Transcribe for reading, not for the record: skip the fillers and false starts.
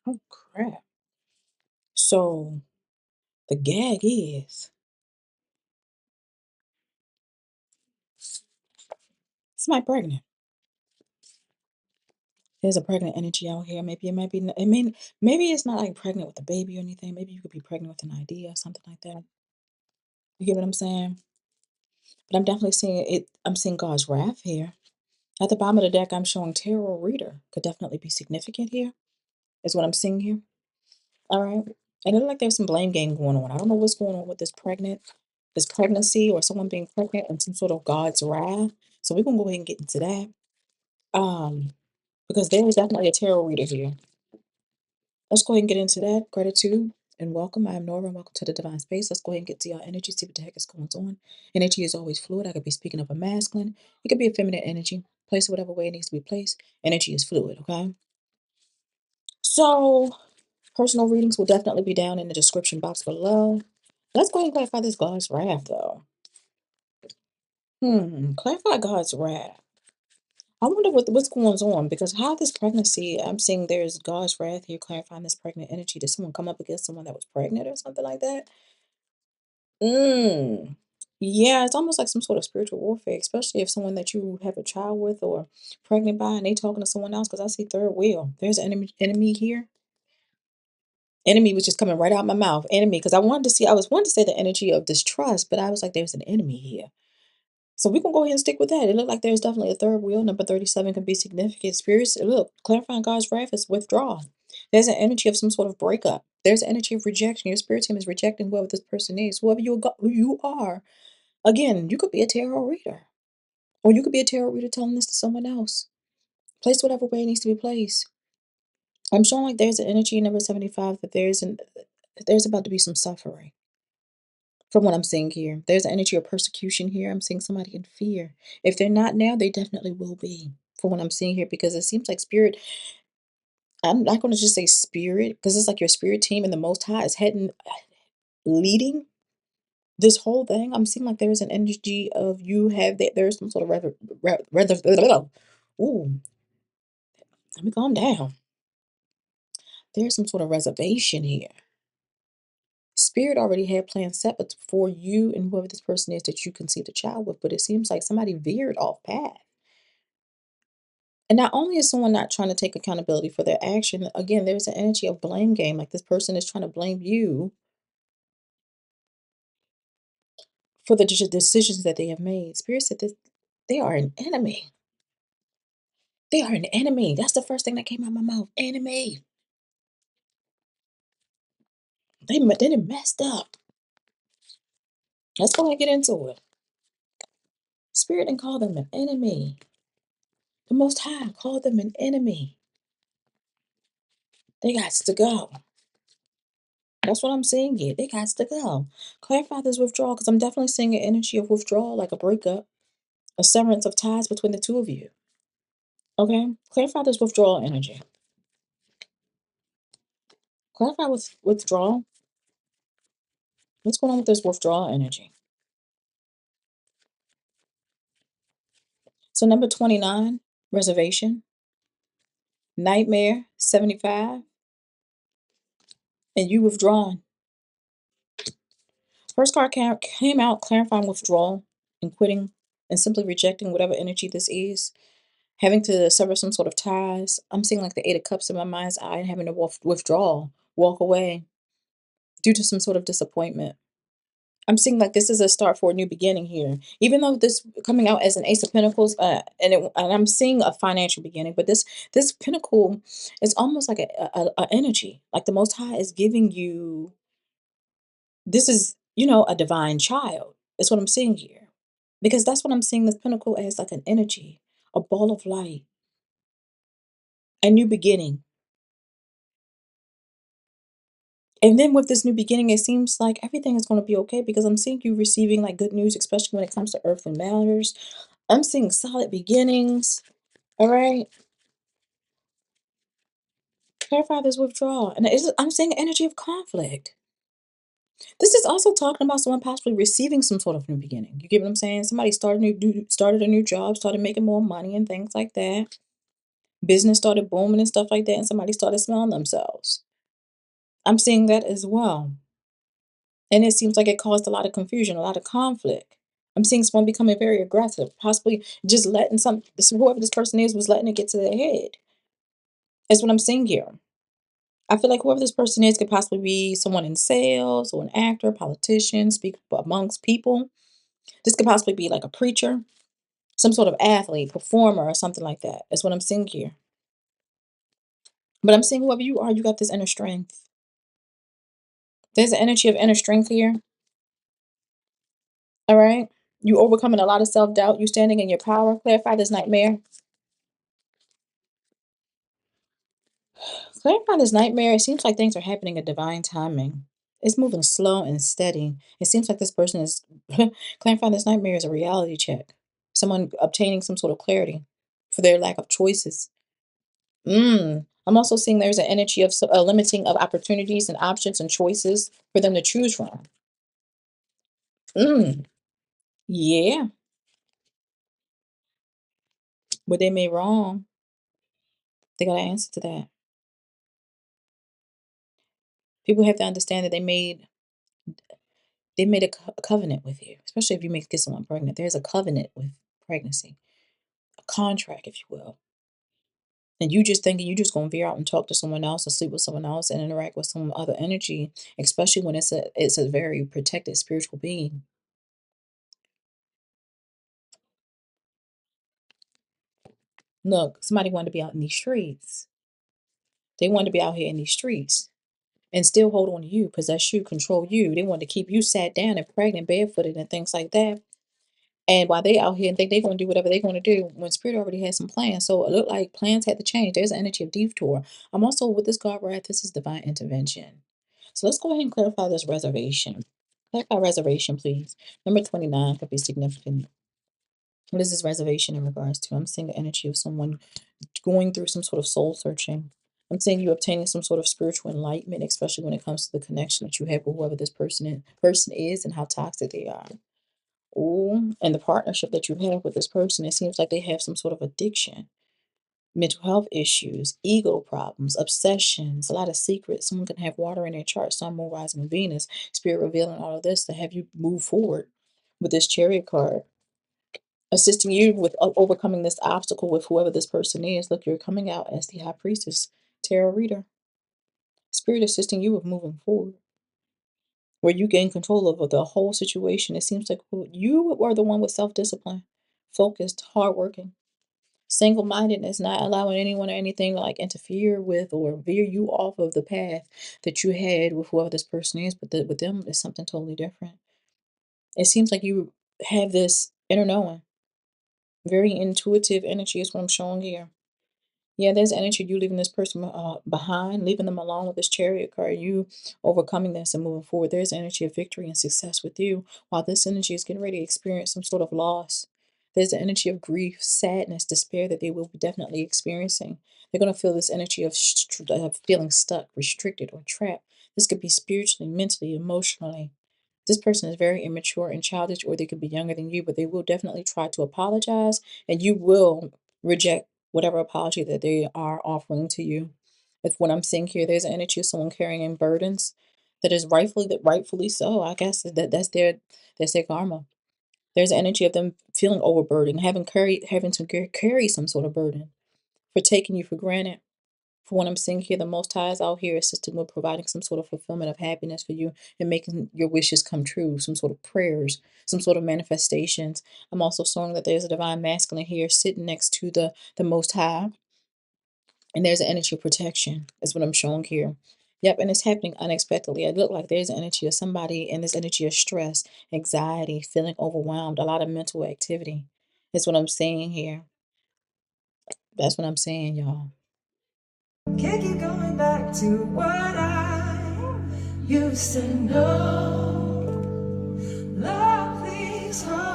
Oh, crap. So the gag is somebody pregnant. There's a pregnant energy out here. Maybe it might be, maybe it's not like pregnant with a baby or anything. Maybe you could be pregnant with an idea or something like that. You get what I'm saying? But I'm definitely seeing it. I'm seeing God's wrath here. At the bottom of the deck, I'm showing tarot reader could definitely be significant here, is what I'm seeing here. All right. And it look like there's some blame game going on. I don't know what's going on with this pregnancy or someone being pregnant and some sort of God's wrath. So we're gonna go ahead and get into that. Um, because there is definitely a tarot reader here. Let's go ahead and get into that. Gratitude and welcome. I am Nora and welcome to the Divine Space. Let's go ahead and get to your energy, see what the heck is going on. Energy is always fluid. I could be speaking of a masculine. It could be a feminine energy. Place it whatever way it needs to be placed. Energy is fluid, okay? So personal readings will definitely be down in the description box below. Let's go ahead and clarify this God's wrath, though. Clarify God's wrath. I wonder what's going on because how this pregnancy, I'm seeing there's God's wrath here clarifying this pregnant energy. Did someone come up against someone that was pregnant or something like that? Mm. Yeah, it's almost like some sort of spiritual warfare, especially if someone that you have a child with or pregnant by and they talking to someone else, because I see third wheel. There's an enemy here. Enemy was just coming right out my mouth. Enemy, because I was wanting to say the energy of distrust, but I was like, there's an enemy here. So we can go ahead and stick with that. It looked like there's definitely a third wheel. Number 37 can be significant. Spirits, look, clarifying God's wrath is withdrawal. There's an energy of some sort of breakup. There's an energy of rejection. Your spirit team is rejecting whoever this person is, who you are. Again, you could be a tarot reader, or you could be a tarot reader telling this to someone else. Place whatever way it needs to be placed. I'm showing like there's an energy in number 75 that there's about to be some suffering. From what I'm seeing here, there's an energy of persecution here. I'm seeing somebody in fear. If they're not now, they definitely will be. From what I'm seeing here, because it seems like spirit. I'm not going to just say spirit because it's like your spirit team and the Most High is heading, leading this whole thing. I'm seeing like there's an energy of you have that. There's some sort of ooh, let me calm down. There's some sort of reservation here. Spirit already had plans set but for you and whoever this person is that you conceived a child with, but it seems like somebody veered off path. And not only is someone not trying to take accountability for their action, again, there's an energy of blame game. Like this person is trying to blame you for the decisions that they have made. Spirit said that they are an enemy. They are an enemy. That's the first thing that came out of my mouth. Enemy. They done messed up. Let's go and get into it. Spirit didn't call them an enemy. The Most High called them an enemy. They got to go. That's what I'm seeing here. They got to go. Clarify this withdrawal because I'm definitely seeing an energy of withdrawal, like a breakup, a severance of ties between the two of you. Okay? Clarify this withdrawal energy. Clarify with withdrawal. What's going on with this withdrawal energy? So number 29, reservation, nightmare, 75, and you withdrawn. First card came out clarifying withdrawal and quitting and simply rejecting whatever energy this is. Having to sever some sort of ties. I'm seeing like the Eight of Cups in my mind's eye and having to withdraw, walk away due to some sort of disappointment. I'm seeing like this is a start for a new beginning here. Even though this coming out as an Ace of Pentacles, and I'm seeing a financial beginning, but this Pentacle is almost like a energy. Like the Most High is giving you. This is a divine child. Is what I'm seeing here, because that's what I'm seeing this Pentacle as, like an energy, a ball of light, a new beginning. And then with this new beginning, it seems like everything is going to be okay because I'm seeing you receiving like good news, especially when it comes to earthly matters. I'm seeing solid beginnings. All right. Clarify this withdrawal. And I'm seeing energy of conflict. This is also talking about someone possibly receiving some sort of new beginning. You get what I'm saying? Somebody started a new job, started making more money and things like that. Business started booming and stuff like that, and somebody started smelling themselves. I'm seeing that as well. And it seems like it caused a lot of confusion, a lot of conflict. I'm seeing someone becoming very aggressive, possibly just letting whoever this person is was letting it get to their head. That's what I'm seeing here. I feel like whoever this person is could possibly be someone in sales or an actor, politician, speak amongst people. This could possibly be like a preacher, some sort of athlete, performer, or something like that. That's what I'm seeing here. But I'm seeing whoever you are, you got this inner strength. There's an energy of inner strength here. All right. You overcoming a lot of self doubt. You standing in your power. Clarify this nightmare. Clarify this nightmare. It seems like things are happening at divine timing. It's moving slow and steady. It seems like this person is clarifying this nightmare is a reality check. Someone obtaining some sort of clarity for their lack of choices. I'm also seeing there's an energy of a limiting of opportunities and options and choices for them to choose from. Mm, yeah, what they made wrong, they got to answer to that. People have to understand that they made a covenant with you, especially if you make get someone pregnant. There's a covenant with pregnancy, a contract, if you will. And you just thinking you just gonna veer out and talk to someone else or sleep with someone else and interact with some other energy, especially when it's a very protected spiritual being. Look, somebody wanted to be out in these streets. They wanted to be out here in these streets and still hold on to you, possess you, control you. They wanted to keep you sat down and pregnant, barefooted, and things like that. And while they out here and think they're going to do whatever they're going to do, when Spirit already had some plans. So it looked like plans had to change. There's an energy of detour. I'm also with this God wrath. This is divine intervention. So let's go ahead and clarify this reservation. Clarify reservation, please. Number 29 could be significant. What is this reservation in regards to? I'm seeing the energy of someone going through some sort of soul searching. I'm seeing you obtaining some sort of spiritual enlightenment, especially when it comes to the connection that you have with whoever this person is and how toxic they are. Ooh, and the partnership that you have with this person, it seems like they have some sort of addiction, mental health issues, ego problems, obsessions, a lot of secrets. Someone can have water in their chart, Sun, Moon, Rising, and Venus, Spirit revealing all of this to have you move forward with this Chariot card, assisting you with overcoming this obstacle with whoever this person is. Look, you're coming out as the High Priestess, Tarot Reader. Spirit assisting you with moving forward, where you gain control over the whole situation. It seems like you are the one with self discipline, focused, hardworking, single mindedness, not allowing anyone or anything to like interfere with or veer you off of the path that you had with whoever this person is. But with them, it's something totally different. It seems like you have this inner knowing, very intuitive energy is what I'm showing here. Yeah, there's energy you leaving this person behind, leaving them alone with this Chariot card, you overcoming this and moving forward. There's energy of victory and success with you, while this energy is getting ready to experience some sort of loss. There's an energy of grief, sadness, despair that they will be definitely experiencing. They're going to feel this energy of feeling stuck, restricted, or trapped. This could be spiritually, mentally, emotionally. This person is very immature and childish, or they could be younger than you, but they will definitely try to apologize, and you will reject whatever apology that they are offering to you. If what I'm seeing here, there's an energy of someone carrying in burdens that is rightfully so. I guess that's their karma. There's an energy of them feeling overburdened, having to carry some sort of burden for taking you for granted. For what I'm seeing here, the Most High is out here assisting with providing some sort of fulfillment of happiness for you and making your wishes come true, some sort of prayers, some sort of manifestations. I'm also showing that there's a divine masculine here sitting next to the Most High, and there's an energy of protection, is what I'm showing here. Yep, and it's happening unexpectedly. It looked like there's an energy of somebody, and this energy of stress, anxiety, feeling overwhelmed, a lot of mental activity. Is what I'm saying here. That's what I'm saying, y'all. Can't keep going back to what I used to know. Love, please hold